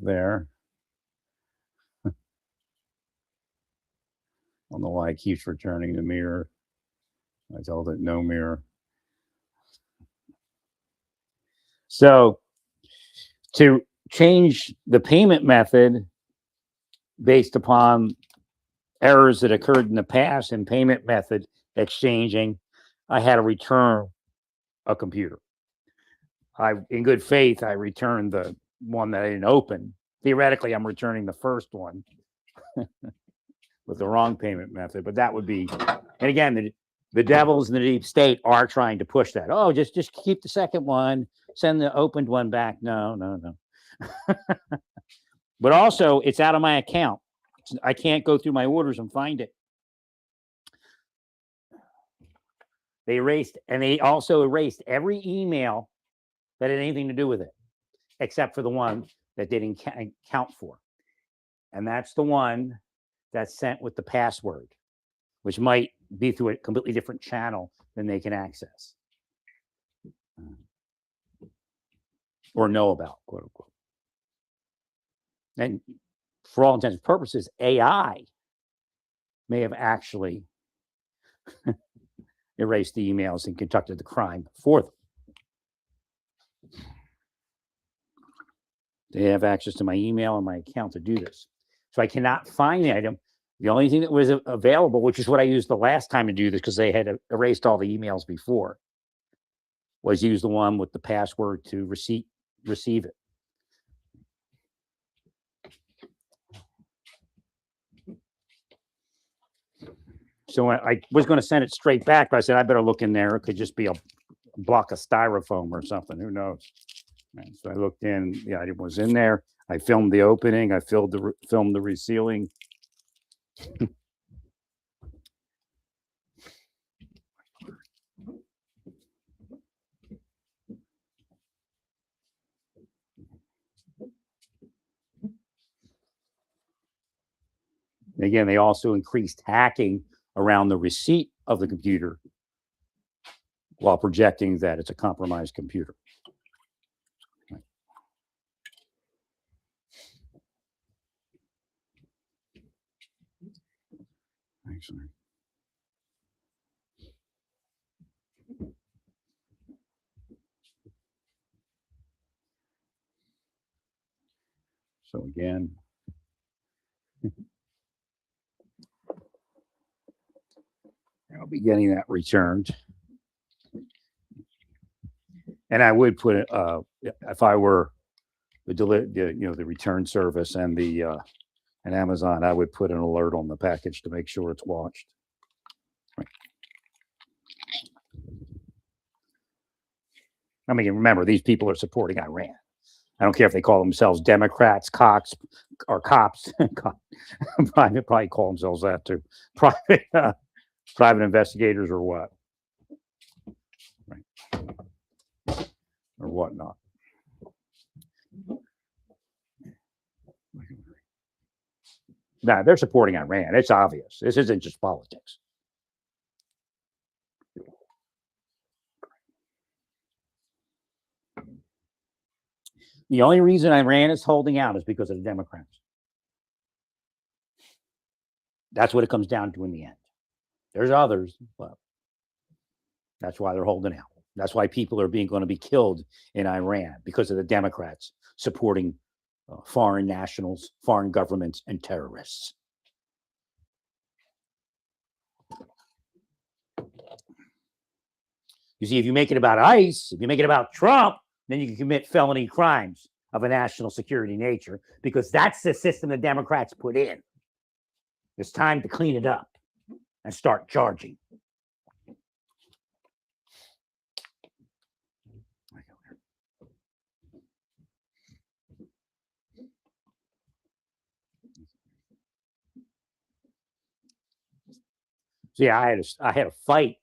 there. I don't know why it keeps returning the mirror. I told it no mirror. So to change the payment method based upon errors that occurred in the past in payment method exchanging, I had to return a computer. In good faith, I returned the one that I didn't open. Theoretically, I'm returning the first one with the wrong payment method, but that would be, and again, the devils in the deep state are trying to push that. Oh, just keep the second one, send the opened one back. No. But also, it's out of my account. I can't go through my orders and find it. They also erased every email that had anything to do with it, except for the one that didn't count for. And that's the one that's sent with the password, which might be through a completely different channel than they can access or know about, quote unquote. And for all intents and purposes, AI may have actually erased the emails and conducted the crime for them. They have access to my email and my account to do this. So I cannot find the item. The only thing that was available, which is what I used the last time to do this because they had erased all the emails before, was use the one with the password to receive it. So I was going to send it straight back, but I said, I better look in there. It could just be a block of styrofoam or something. Who knows? And so I looked in. The item was in there. I filmed the opening. I filmed the resealing. Again, they also increased hacking around the receipt of the computer while projecting that it's a compromised computer. Excellent. So again, I'll be getting that returned. And I would put it, if I were the return service and and Amazon, I would put an alert on the package to make sure it's watched. Right. I mean, remember, these people are supporting Iran. I don't care if they call themselves Democrats, cops, or cops. Probably call themselves that too. Private investigators or what, right? Or whatnot. Now they're supporting Iran. It's obvious. This isn't just politics. The only reason Iran is holding out is because of the Democrats. That's what it comes down to in the end. There's others, but that's why they're holding out. That's why people are going to be killed in Iran, because of the Democrats supporting foreign nationals, foreign governments, and terrorists. You see, if you make it about ICE, if you make it about Trump, then you can commit felony crimes of a national security nature, because that's the system the Democrats put in. It's time to clean it up and start charging. So yeah, I had to fight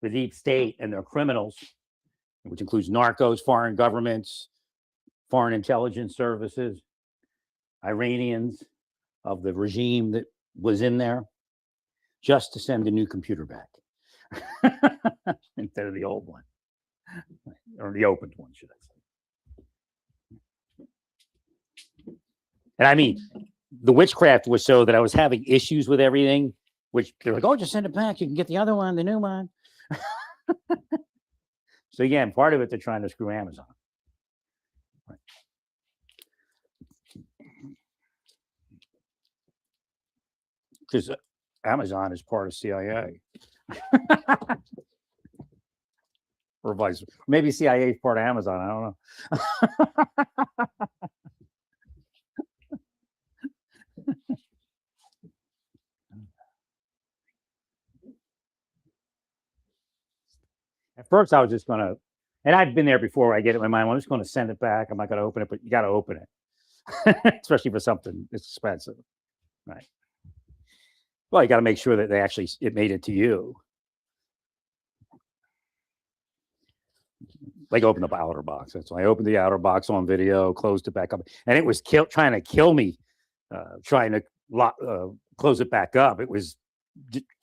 the deep state and their criminals, which includes narcos, foreign governments, foreign intelligence services, Iranians of the regime that was in there, just to send a new computer back instead of the old one, or the opened one, should I say. And I mean, the witchcraft was so that I was having issues with everything, which they're like, oh, just send it back. You can get the other one, the new one. So again, part of it, they're trying to screw Amazon. Right. Because Amazon is part of CIA. Or vice, maybe CIA is part of Amazon. I don't know. At first, I was just gonna, and I've been there before. I get it in my mind. Well, I'm just going to send it back. I'm not going to open it, but you got to open it, especially for something it's expensive, right? Well, you got to make sure that it made it to you. Like open the outer box. That's why I opened the outer box on video, closed it back up, and it was trying to kill me, trying to close it back up. It was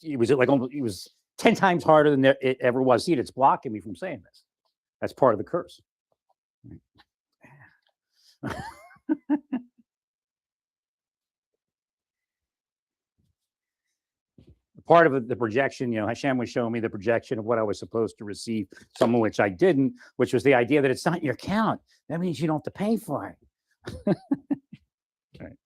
like almost, it was 10 times harder than it ever was. See, it's blocking me from saying this. That's part of the curse. Part of the projection, Hashem was showing me the projection of what I was supposed to receive, some of which I didn't, which was the idea that it's not your account. That means you don't have to pay for it. Right.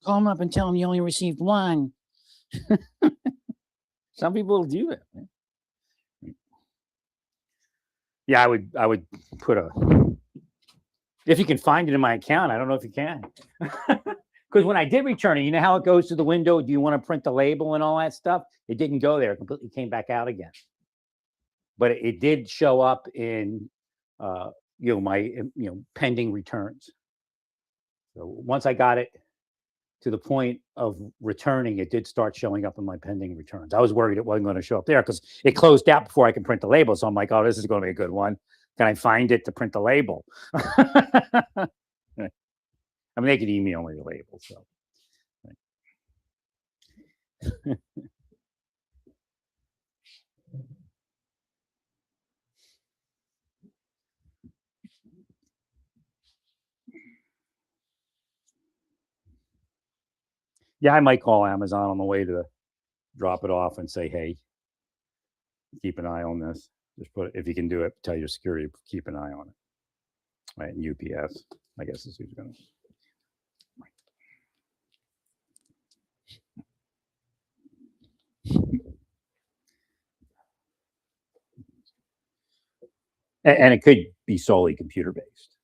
Call them up and tell them you only received one. Some people will do it. Yeah, I would put if you can find it in my account. I don't know if you can. Because when I did return it, you know how it goes to the window? Do you want to print the label and all that stuff? It didn't go there. It completely came back out again. But it did show up in my pending returns. So once I got it to the point of returning, it did start showing up in my pending returns. I was worried it wasn't going to show up there because it closed out before I can print the label. So I'm like, oh, this is going to be a good one. Can I find it to print the label? I mean, they could email me the label. So. Yeah, I might call Amazon on the way to drop it off and say, hey, keep an eye on this. Just put it, if you can do it, tell your security, keep an eye on it. Right, and UPS, I guess is who's going to. And it could be solely computer based.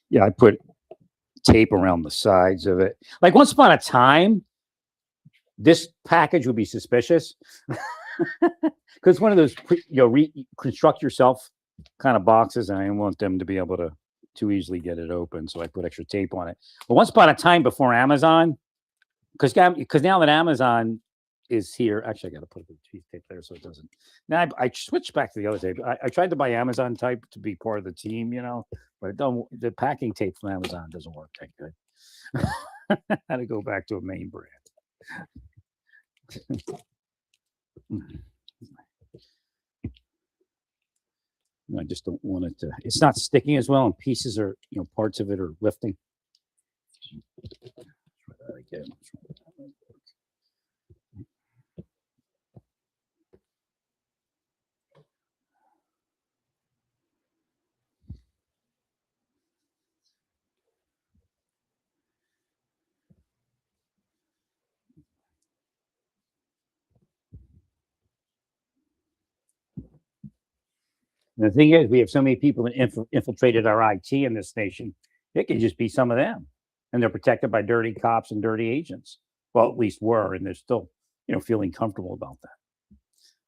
Yeah, I put tape around the sides of it. Like once upon a time, this package would be suspicious because one of those reconstruct yourself kind of boxes, and I didn't want them to be able to too easily get it open, so I put extra tape on it. But once upon a time, before Amazon, because now that Amazon is here, actually I got to put the piece of tape there so it doesn't. Now I switched back to the other tape. I tried to buy Amazon type to be part of the team, but it don't. The packing tape from Amazon doesn't work that good. I had to go back to a main brand. I just don't want it to. It's not sticking as well, and pieces are, parts of it are lifting. Try that again. And the thing is, we have so many people that infiltrated our IT in this nation. It could just be some of them, and they're protected by dirty cops and dirty agents. Well, at least were, and they're still, feeling comfortable about that,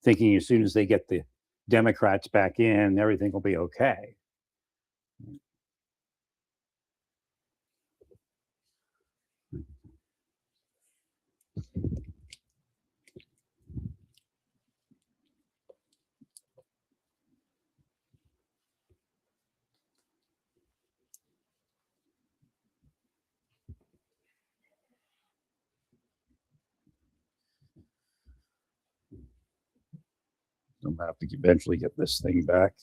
thinking as soon as they get the Democrats back in, everything will be okay. gonna have to eventually get this thing back.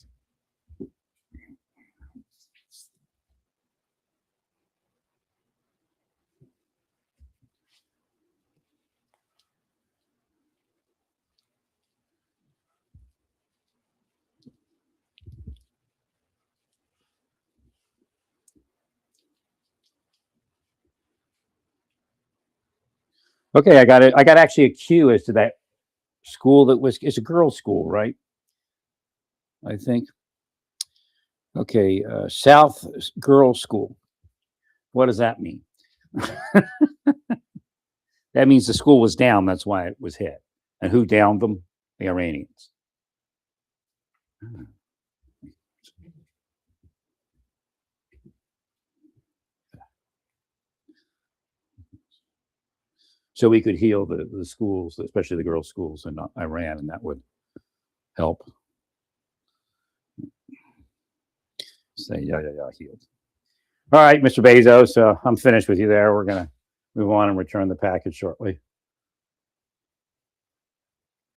Okay, I got it. I got actually a cue as to that school that was, it's a girls' school, right? I think. Okay, South Girls School. What does that mean? That means the school was down. That's why it was hit. And who downed them? The Iranians. So we could heal the schools, especially the girls' schools in Iran, and that would help. Say, yeah, healed. All right, Mr. Bezos, I'm finished with you there. We're going to move on and return the package shortly.